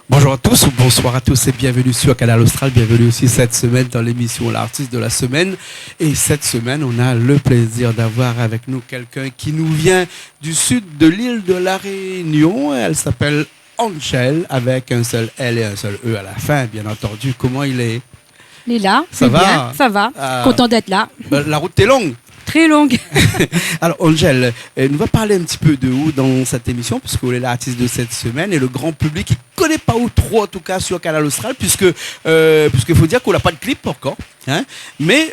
Bonjour à tous, bonsoir à tous et bienvenue sur Canal Austral, bienvenue aussi cette semaine dans l'émission L'artiste de la semaine. Et cette semaine, on a le plaisir d'avoir avec nous quelqu'un qui nous vient du sud de l'île de la Réunion. Elle s'appelle Angel avec un seul L et un seul E à la fin, bien entendu. Comment il est? Il est là, ça va bien, ça va, content d'être là. La route est longue. Très longue. Alors Angel, nous va parler un petit peu de vous dans cette émission, puisque vous êtes l'artiste de cette semaine et le grand public qui ne connaît pas ou trop en tout cas sur Canal Austral, puisque faut dire qu'on n'a pas de clip encore. Hein, mais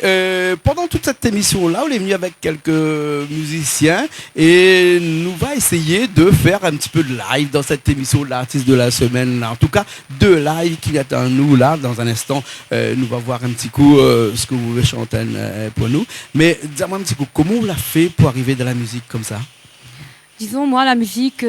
pendant toute cette émission-là, on est venu avec quelques musiciens et nous va essayer de faire un petit peu de live dans cette émission de l'artiste de la semaine. En tout cas, deux lives qui attendent nous là. Dans un instant, nous va voir un petit coup ce que vous voulez chanter pour nous. Mais dis-moi un petit coup, comment on l'a fait pour arriver dans la musique comme ça? Disons, moi, la musique,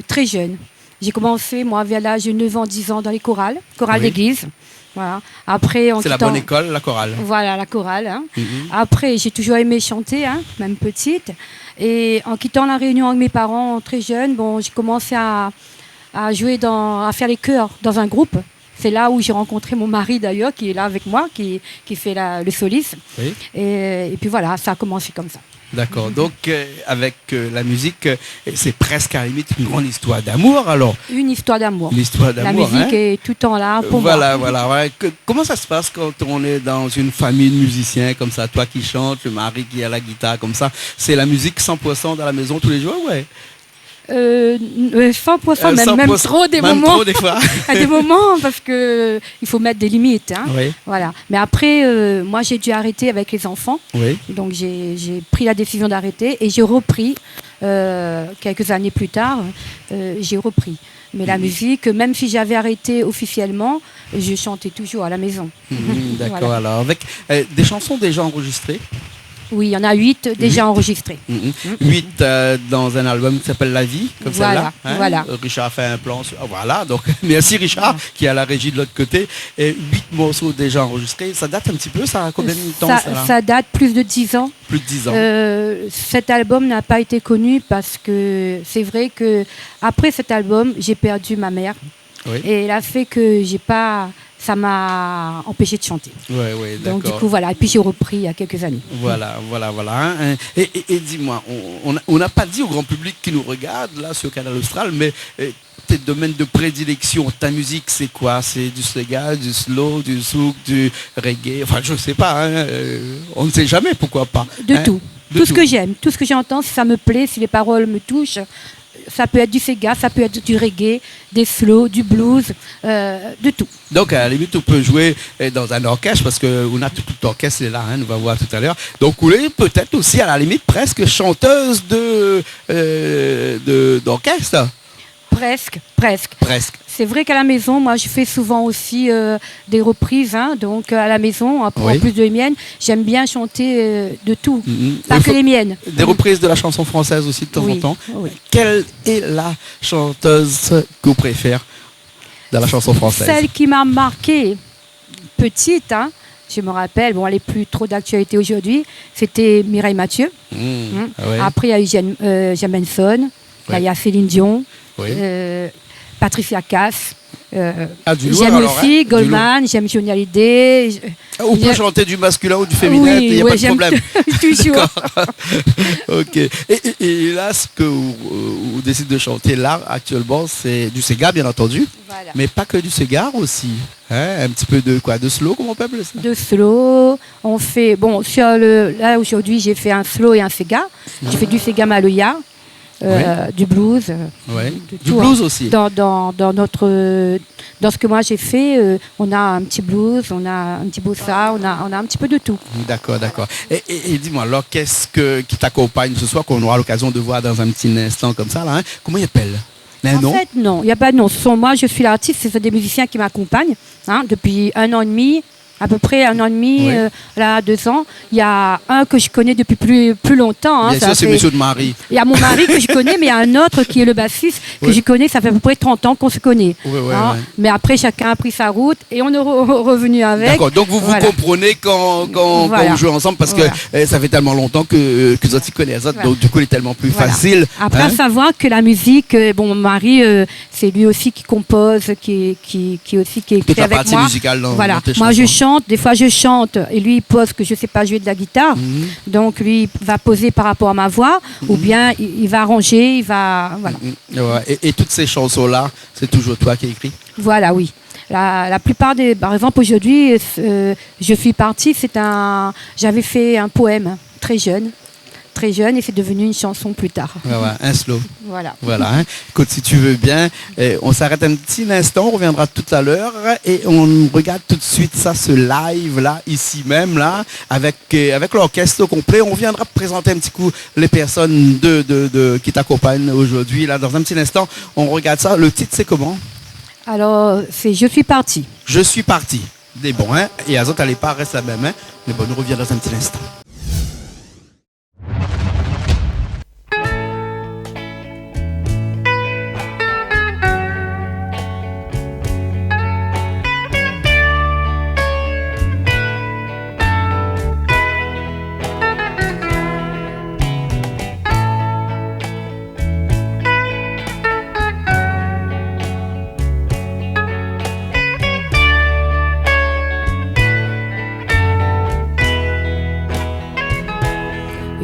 très jeune. J'ai commencé, moi, vers l'âge de 9 ans, 10 ans, dans les chorales Oui. d'église. Voilà. Après, C'est la bonne école, la chorale. Voilà, la chorale. Hein. Mm-hmm. Après, j'ai toujours aimé chanter, hein, même petite. Et en quittant la Réunion avec mes parents très jeunes, bon, j'ai commencé à jouer, à faire les chœurs dans un groupe. C'est là où j'ai rencontré mon mari d'ailleurs, qui est là avec moi, qui fait le soliste. Oui. Et puis voilà, ça a commencé comme ça. D'accord. Donc, avec la musique, c'est presque à la limite une grande histoire d'amour, alors. Une histoire d'amour. Une histoire d'amour. La musique est tout le temps là pour moi. Voilà. Ouais. Comment ça se passe quand on est dans une famille de musiciens comme ça, toi qui chantes, le mari qui a la guitare comme ça? C'est la musique 100% dans la maison tous les jours, ouais? 100%, même trop des même moments. Trop des fois. À des moments, parce que il faut mettre des limites. Hein. Oui. Voilà. Mais après, moi, j'ai dû arrêter avec les enfants. Oui. Donc, j'ai pris la décision d'arrêter et j'ai repris quelques années plus tard. J'ai repris. Mais la musique, même si j'avais arrêté officiellement, je chantais toujours à la maison. D'accord. Voilà. Alors, avec des chansons déjà enregistrées. Oui, il y en a 8 déjà enregistrés. 8 dans un album qui s'appelle La Vie, comme Voilà, celle-là. Hein. voilà. Richard a fait un plan. Voilà, donc merci Richard qui est à la régie de l'autre côté. Et 8 morceaux déjà enregistrés. Ça date un petit peu, ça a combien de temps ça date plus de 10 ans. Plus de 10 ans. Cet album n'a pas été connu parce que c'est vrai que après cet album, j'ai perdu ma mère. Oui. Et elle a fait que ça m'a empêché de chanter. Oui, d'accord. Donc du coup, voilà. Et puis j'ai repris il y a quelques années. Voilà. Hein. Et dis-moi, on n'a pas dit au grand public qui nous regarde là sur Canal Austral, mais tes domaines de prédilection, ta musique, c'est quoi? C'est du Sega, du slow, du souk, du reggae? Enfin, je ne sais pas. Hein. On ne sait jamais, pourquoi pas. De hein. tout. Tout ce que j'aime, tout ce que j'entends, si ça me plaît, si les paroles me touchent. Ça peut être du Sega, ça peut être du reggae, des slow, du blues, de tout. Donc, à la limite, on peut jouer dans un orchestre, parce qu'on a tout l'orchestre là, hein, on va voir tout à l'heure. Donc, on est peut-être aussi, à la limite, presque chanteuse d'orchestre. Presque. C'est vrai qu'à la maison, moi, je fais souvent aussi des reprises. Hein, donc, à la maison, en plus de les miennes, j'aime bien chanter de tout, pas que les miennes. Des reprises de la chanson française aussi, de temps en temps. Oui. Quelle est la chanteuse que vous préférez dans la chanson française? Celle qui m'a marquée, petite, hein, je me rappelle, bon, elle n'est plus trop d'actualité aujourd'hui, c'était Mireille Mathieu. Ouais. Après, il y a eu Jam Benson, il y a Céline Dion. Oui. Patricia Cass. J'aime aussi Goldman, j'aime Johnny Hallyday. On peut chanter du masculin ou du féminin, il n'y a pas de problème. Toujours. Ok. Et là, ce que vous décidez de chanter là, actuellement, c'est du Sega, bien entendu. Voilà. Mais pas que du Sega aussi. Hein, un petit peu de quoi? De slow, comment on peut appeler ça? De slow. On fait. Bon, là, aujourd'hui, j'ai fait un slow et un Sega. J'ai fait du Sega Maloya. Du blues, du blues aussi. Dans ce que moi j'ai fait, on a un petit blues, on a un petit bossa, on a un petit peu de tout. D'accord. Et dis-moi, alors qui t'accompagne ce soir, qu'on aura l'occasion de voir dans un petit instant comme ça là, hein? Comment il appelle? En fait, non, il n'y a pas de nom. Moi, je suis l'artiste, ce sont des musiciens qui m'accompagnent depuis 1 an et demi à peu près 1 an et demi, Oui. là 2 ans. Il y a un que je connais depuis plus longtemps. Bien sûr, c'est Monsieur de Marie. Il y a mon mari que je connais, mais il y a un autre qui est le bassiste que Oui. je connais, ça fait à peu près 30 ans qu'on se connaît. Oui, oui, Hein. oui. Mais après, chacun a pris sa route et on est revenu avec. D'accord, donc vous Voilà. comprenez quand Voilà. vous jouez ensemble parce Voilà. que ça fait tellement longtemps que vous s'y connaissez, Voilà. donc du coup il est tellement plus Voilà. facile. Après, hein. à savoir que la musique, bon, mon mari, c'est lui aussi qui compose, qui aussi qui Toute écrit la avec partie moi. musicale dans Voilà. tes Moi, je chansons. chante, des fois je chante, et lui, il pose que je ne sais pas jouer de la guitare. Mhm. Donc, lui, il va poser par rapport à ma voix, ou bien il va arranger, il va. Voilà. Ouais. Et toutes ces chansons-là, c'est toujours toi qui écris. Voilà, oui. La plupart des. Par exemple, aujourd'hui, je suis partie, j'avais fait un poème très jeune, et c'est devenu une chanson plus tard. Ouais, un slow. Voilà. Voilà. Hein. Écoute, si tu veux bien, on s'arrête un petit instant, on reviendra tout à l'heure et on regarde tout de suite ça, ce live là, ici même là, avec l'orchestre au complet. On viendra présenter un petit coup les personnes qui t'accompagnent aujourd'hui là. Dans un petit instant, on regarde ça. Le titre c'est comment? Alors, c'est Je suis partie. Je suis parti. Des bons, hein. Et Azot, t'allez pas, reste la même, hein. Mais bon, nous reviendrons dans un petit instant.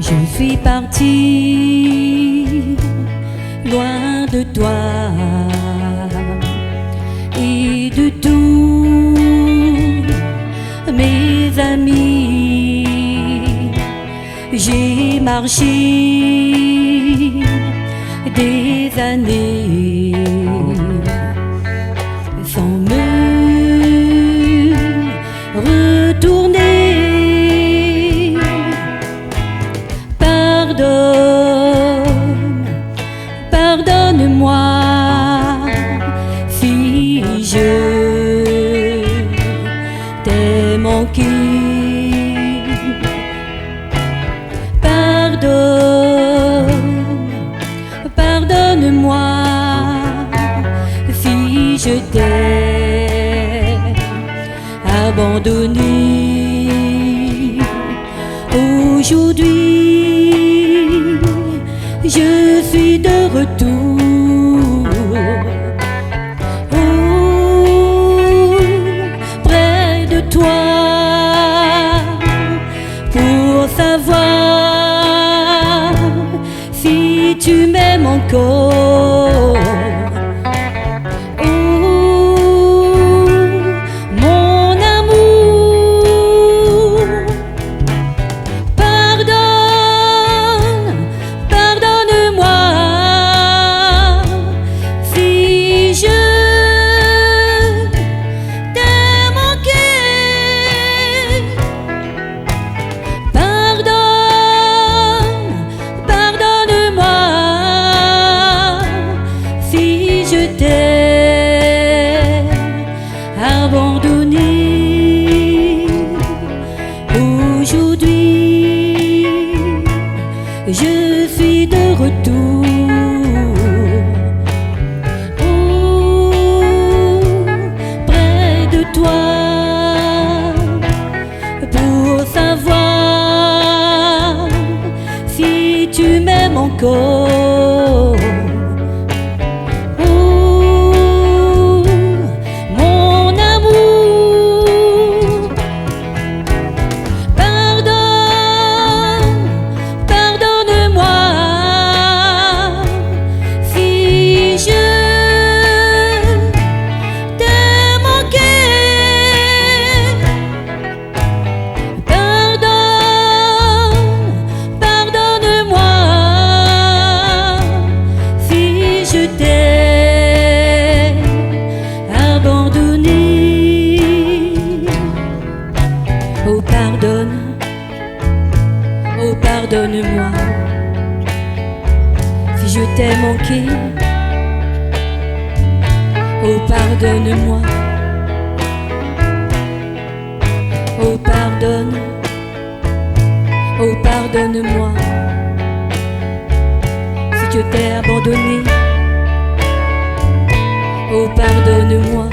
Je suis partie loin de toi et de tous mes amis. J'ai marché des années sans me retourner. Pardonne-moi si je t'ai manqué. Pardonne-moi si je t'ai abandonné. Aujourd'hui, je suis de retour près de toi pour savoir si tu m'aimes encore. Mon amour, pardonne-moi si je t'ai manqué. Pardonne-moi si je t'ai abandonné. Aujourd'hui, je suis de retour près de toi pour savoir si tu m'aimes encore. Mon amour, pardonne-moi si je t'ai manqué. Pardonne-moi si je t'ai abandonné. Oh pardonne-moi si je t'ai manqué. Oh pardonne-moi Oh pardonne, oh pardonne-moi si je t'ai abandonné. Oh pardonne-moi.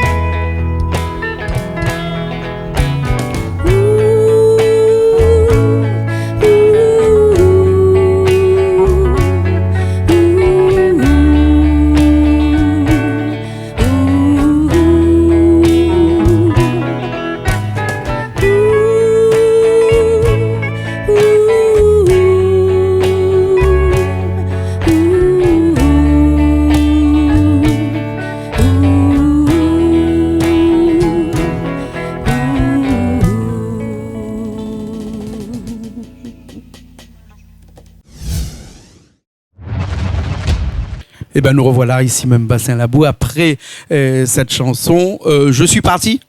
Eh ben nous revoilà ici même Bassin Labou après cette chanson. Je suis parti,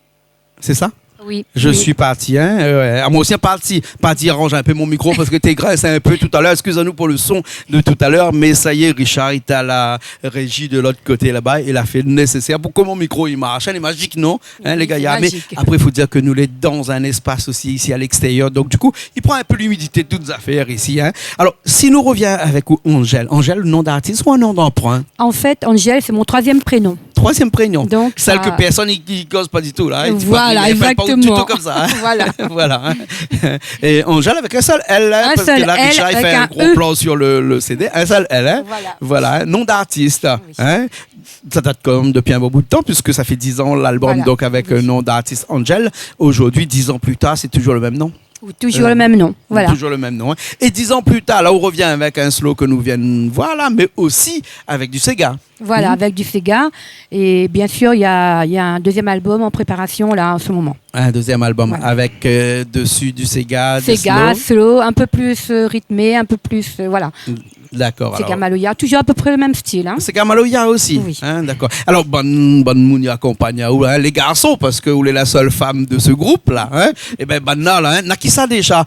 c'est ça? Oui. Je oui. suis parti, hein. Moi aussi parti, arrange un peu mon micro parce que t'es graissé un peu tout à l'heure. Excusez-nous pour le son de tout à l'heure, mais ça y est, Richard est à la régie de l'autre côté là-bas. Il a fait le nécessaire pour que mon micro il marche. Il est magique, non? Hein, Oui, les gars. c'est Mais magique. après, il faut dire que nous sommes dans un espace aussi ici à l'extérieur. Donc du coup, il prend un peu l'humidité de toutes les affaires ici. Hein. Alors, si nous reviens avec Angèle, Angèle, le nom d'artiste ou un nom d'emprunt? En fait, Angèle, c'est mon 3e prénom. 3e prénom. Donc, celle ça- que personne n'y cause pas du tout là. Hein. Voilà, Il fait pas du exactement. tout comme ça. Hein. Voilà. Voilà. Hein. Et Angèle avec un seul L, hein, Un parce seul que là, L Richard il avec fait un un gros E. plan sur le CD. Un seul L, hein. Voilà. Voilà, hein. Nom d'artiste. Oui. Hein. Ça date quand même depuis un bon bout de temps, puisque ça fait 10 ans l'album, Voilà. donc avec un nom d'artiste Angèle. Aujourd'hui, 10 ans plus tard, c'est toujours le même nom. Ou toujours le même nom. Voilà. Toujours le même nom. Hein. Et 10 ans plus tard, là, on revient avec un slow que nous viennent voir là, mais aussi avec du Sega. Voilà, avec du Sega. Et bien sûr, il y a un 2e album en préparation là en ce moment. Un 2e album Voilà. avec dessus du Sega, du Sega, slow. slow, un peu plus rythmé, un peu plus. Voilà. D'accord. Sega alors. Maloya, toujours à peu près le même style. Hein. C'est Kamaloya aussi. Oui. Hein, d'accord. Alors, bonne mouni accompagne ou hein, les garçons, parce que vous êtes la seule femme de ce groupe-là. Hein, et ben, là, hein, n'a qui ça déjà.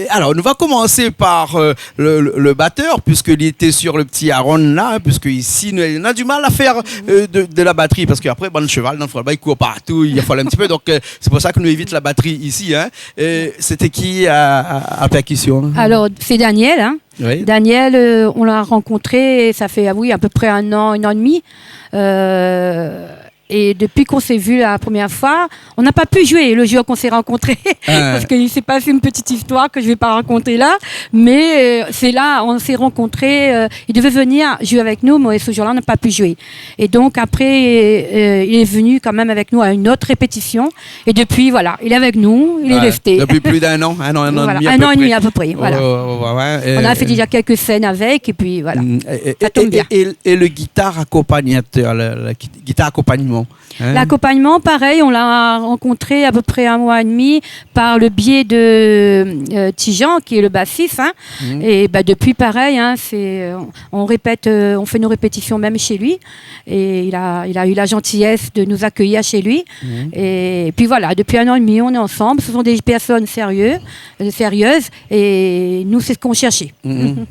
Alors, nous va commencer par le batteur, puisqu'il était sur le petit Aaron là, puisque ici, on a du mal à faire de la batterie, parce qu'après, le cheval, dans le football, il court partout, il faut un petit peu. Donc, c'est pour ça que nous évitons la batterie ici. Hein. C'était qui à percussion? Alors, c'est Daniel. Hein. Oui. Daniel, on l'a rencontré, ça fait oui, à peu près un an et demi. Et depuis qu'on s'est vu la première fois, on n'a pas pu jouer le jour qu'on s'est rencontrés. Parce qu'il s'est passé une petite histoire que je ne vais pas raconter là. Mais c'est là, on s'est rencontrés. Il devait venir jouer avec nous, mais ce jour-là, on n'a pas pu jouer. Et donc après, il est venu quand même avec nous à une autre répétition. Et depuis, voilà, il est avec nous, il est resté. Depuis plus d'un an, un an Voilà, et demi. un an et demi à peu près. Voilà. Ouais, On a fait déjà quelques scènes avec, et puis voilà. Ça tombe bien. Et le guitare accompagnateur, le guitare accompagnement. Hein? L'accompagnement, pareil, on l'a rencontré à peu près un mois et demi par le biais de Tijan, qui est le bassiste. Hein. Et bah, depuis, pareil, hein, on répète, on fait nos répétitions même chez lui. Et il a eu la gentillesse de nous accueillir chez lui. Et puis voilà, depuis un an et demi, on est ensemble. Ce sont des personnes sérieuses. Et nous, c'est ce qu'on cherchait.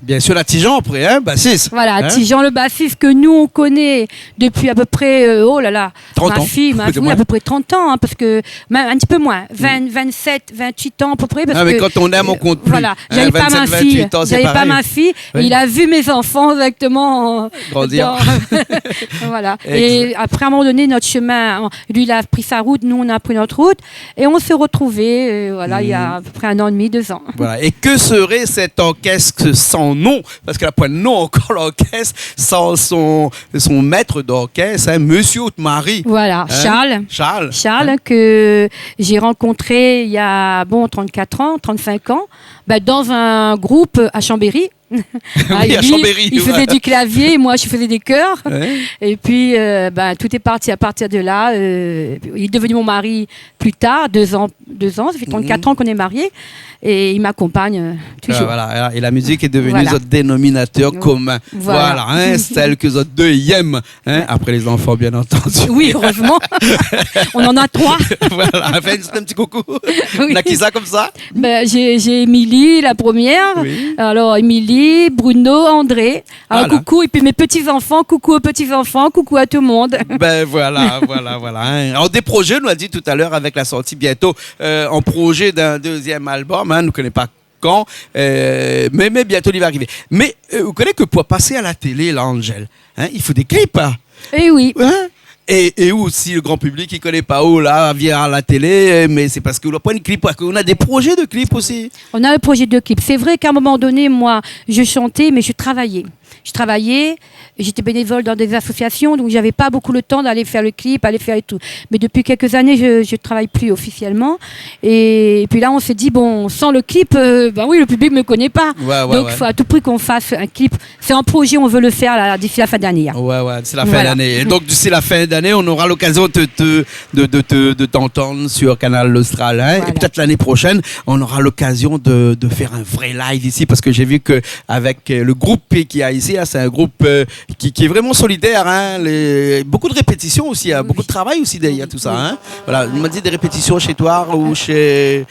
Bien sûr, la Tijan après, hein, bassiste. Voilà, Hein? Tijan, le bassiste que nous, on connaît depuis à peu près, oh là là, 30 ma ans. fille, oui, à peu près 30 ans, hein, parce que, même un petit peu moins, 27, 28 ans à peu près. Parce mais que, quand on aime, on compte plus. Voilà, Hein, j'avais pas 27, ma fille, 28 ans, c'est j'avais pas pareil. ma fille, Oui. il a vu mes enfants exactement. Grandir. Voilà. Et après, à un moment donné, notre chemin, lui, il a pris sa route, nous, on a pris notre route, et on s'est retrouvés, voilà, il y a à peu près un an et demi, 2 ans. Voilà. Et que serait cet orchestre sans nom? Parce qu'elle n'a pas de nom encore, l'orchestre, sans son maître d'orchestre, hein, Monsieur Marie. Voilà, Hein? Charles, que j'ai rencontré il y a 34 ans, 35 ans, dans un groupe à Chambéry. Oui, à Chambéry. Il faisait du clavier, moi je faisais des chœurs. Ouais. Et puis tout est parti à partir de là. Il est devenu mon mari plus tard, 2 ans. Ça fait 34 ans qu'on est mariés. Et il m'accompagne toujours. Voilà. Et la musique est devenue Voilà. notre dénominateur commun. Voilà. Hein, celle que les autres deux y aiment. Hein, après les enfants, bien entendu. Oui, heureusement. On en a 3. Voilà, fais un petit coucou. Oui. On a qui ça comme ça? J'ai Émilie, la première. Oui. Alors, Émilie, Nathalie, Bruno, André. Alors, Voilà. coucou. Et puis mes petits-enfants, coucou aux petits-enfants, coucou à tout le monde. Ben voilà. Hein. Alors des projets, nous a dit tout à l'heure avec la sortie bientôt en projet d'un deuxième album. Hein, nous ne connaissons pas quand, mais bientôt il va arriver. Mais vous connaissez que pour passer à la télé, là, Angèle, hein, il faut des clips. Hein. Et oui. Hein? Et aussi le grand public qui ne connaît pas où là vient à la télé, mais c'est parce qu'on n'a pas une clip, parce qu'on a des projets de clips aussi. On a un projet de clip. C'est vrai qu'à un moment donné, moi, je chantais, mais je travaillais. J'étais bénévole dans des associations, donc j'avais pas beaucoup le temps d'aller faire le clip, aller faire et tout. Mais depuis quelques années, je travaille plus officiellement. Et puis là, on s'est dit, bon, sans le clip, ben oui, le public me connaît pas. Donc il faut à tout prix qu'on fasse un clip. C'est un projet, on veut le faire là, d'ici la fin d'année. Hein. Ouais, c'est la fin d'année. Et donc d'ici la fin d'année, on aura l'occasion de t'entendre sur Canal Austral. Hein. Voilà. Et peut-être l'année prochaine, on aura l'occasion de faire un vrai live ici, parce que j'ai vu qu'avec le groupe qu'il y a ici, là, c'est un groupe qui est vraiment solidaire. Hein. Beaucoup de répétitions aussi, hein. Beaucoup de travail aussi derrière tout ça. Hein. Voilà, on m'a dit des répétitions chez toi ou chez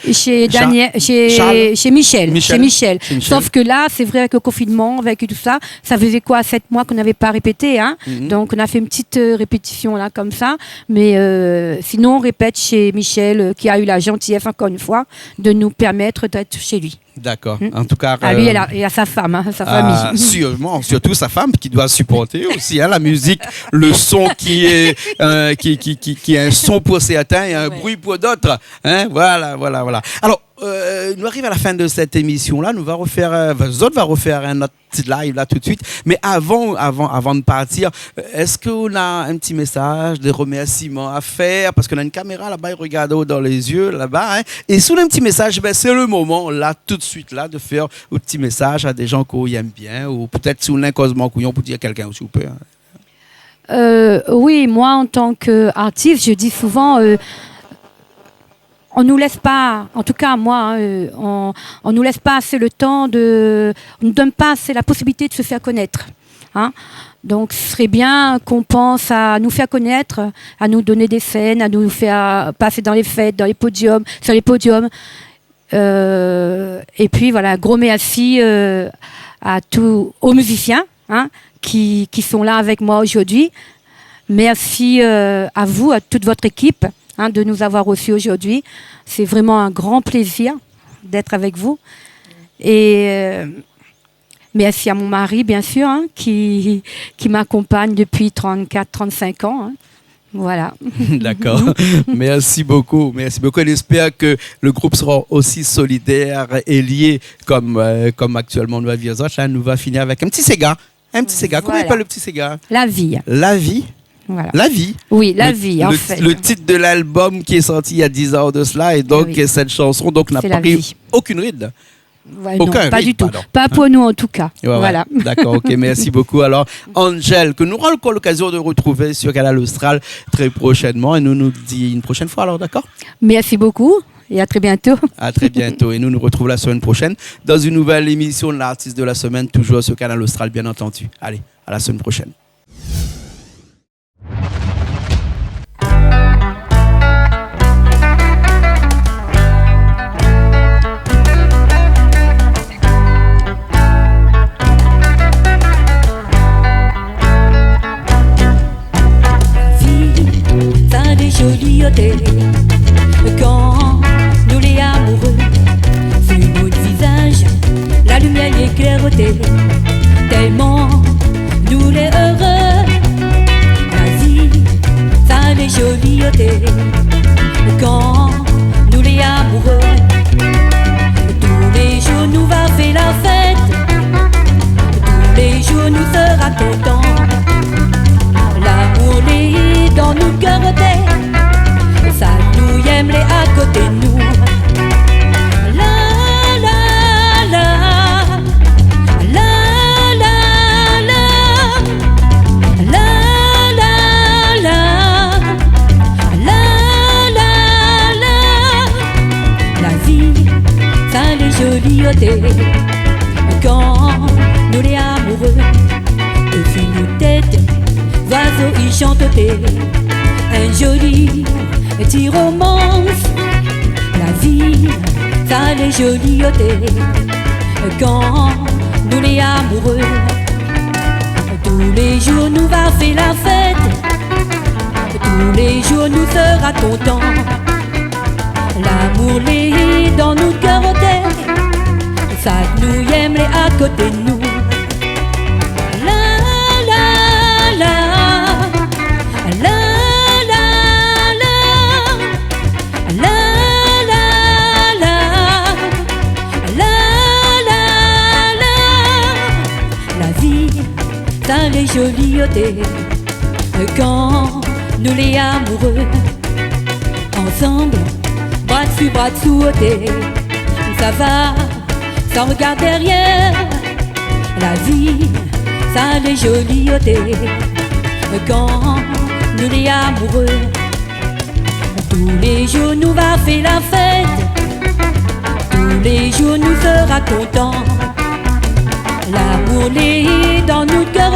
Daniel, Charles. chez Michel. Chez Michel. Sauf que là, c'est vrai, avec le confinement, avec tout ça, ça faisait quoi, 7 mois qu'on n'avait pas répété. Hein. Donc on a fait une petite répétition là comme ça. Mais sinon, on répète chez Michel, qui a eu la gentillesse, encore une fois, de nous permettre d'être chez lui. D'accord. En tout cas, lui et à sa femme, hein, sa famille. Sûrement, surtout sa femme qui doit supporter aussi hein, la musique, le son qui est un son pour certains et un bruit pour d'autres. Hein, voilà. Alors, nous arrivons à la fin de cette émission-là. Nous va refaire, Zod va refaire un autre petit live là tout de suite. Mais avant de partir, est-ce qu'on a un petit message, des remerciements à faire? Parce qu'on a une caméra là-bas, il regarde dans les yeux là-bas. Hein, et sous un petit message, c'est le moment là, tout de suite là, de faire un petit message à des gens qu'on aime bien ou peut-être sous un causement couillon pour dire à quelqu'un aussi, vous pouvez. Hein. Oui, moi en tant qu'artiste, je dis souvent. On nous laisse pas, en tout cas moi, on nous laisse pas assez le temps on nous donne pas assez la possibilité de se faire connaître. Hein. Donc ce serait bien qu'on pense à nous faire connaître, à nous donner des scènes, à nous faire passer dans les fêtes, sur les podiums. Et puis voilà, gros merci aux musiciens hein, qui sont là avec moi aujourd'hui. Merci à vous, à toute votre équipe. Hein, de nous avoir reçus aujourd'hui. C'est vraiment un grand plaisir d'être avec vous. Et merci à mon mari, bien sûr, hein, qui m'accompagne depuis 34-35 ans. Hein. Voilà. D'accord. Merci beaucoup. Et j'espère que le groupe sera aussi solidaire et lié comme actuellement nous avions. Nous va finir avec un petit Sega. Comment il s'appelle le petit Sega? La vie. La vie. Voilà. La vie. Oui, la vie, en fait. Le titre de l'album qui est sorti il y a 10 ans de cela, et donc cette chanson n'a pas pris aucune ride. Ouais, non, pas du tout. Pardon. Pas pour nous en tout cas. Ouais, voilà. Ouais. D'accord, ok, merci beaucoup. Alors, Angèle, que nous aurons encore l'occasion de retrouver sur Canal Austral très prochainement, et nous disons une prochaine fois, alors d'accord? Merci beaucoup. Et à très bientôt. À très bientôt. Et nous retrouvons la semaine prochaine dans une nouvelle émission de l'artiste de la semaine, toujours sur Canal Austral, bien entendu. Allez, à la semaine prochaine. Joli hôtel, quand nous les amoureux, sur notre visage, la lumière éclaire-t-elle, tellement nous les heureux. La vie, ça les jolis hôtels, quand nous les amoureux, tous les jours nous va faire la fête, tous les jours nous sera contents, l'amour les dans nos cœurs ça nous aime les à côté de nous. La la la, la la la, la la la, la la la. La vie, ça les jolis hôtels, quand nous les amoureux, depuis nos têtes, oiseaux ils chantent un joli petit romance. La vie, ça les jolis hôtels, quand nous les amoureux. Tous les jours nous va faire la fête, tous les jours nous sera content. L'amour les dans nous cœur ça nous aime les à côté de nous. La la la la la la la la la la. La vie ça les jolis quand nous les amoureux ensemble, bras dessus bras dessous, ça va sans regard derrière. La vie ça les jolis quand nous les amoureux. Tous les jours nous va faire la fête, tous les jours nous sera content. L'amour les dans nous cœur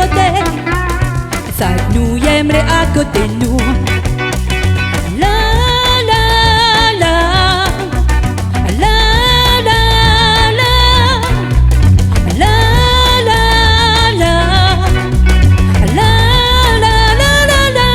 ça nous aime les à côté de nous. La la la la la la la la la la la la.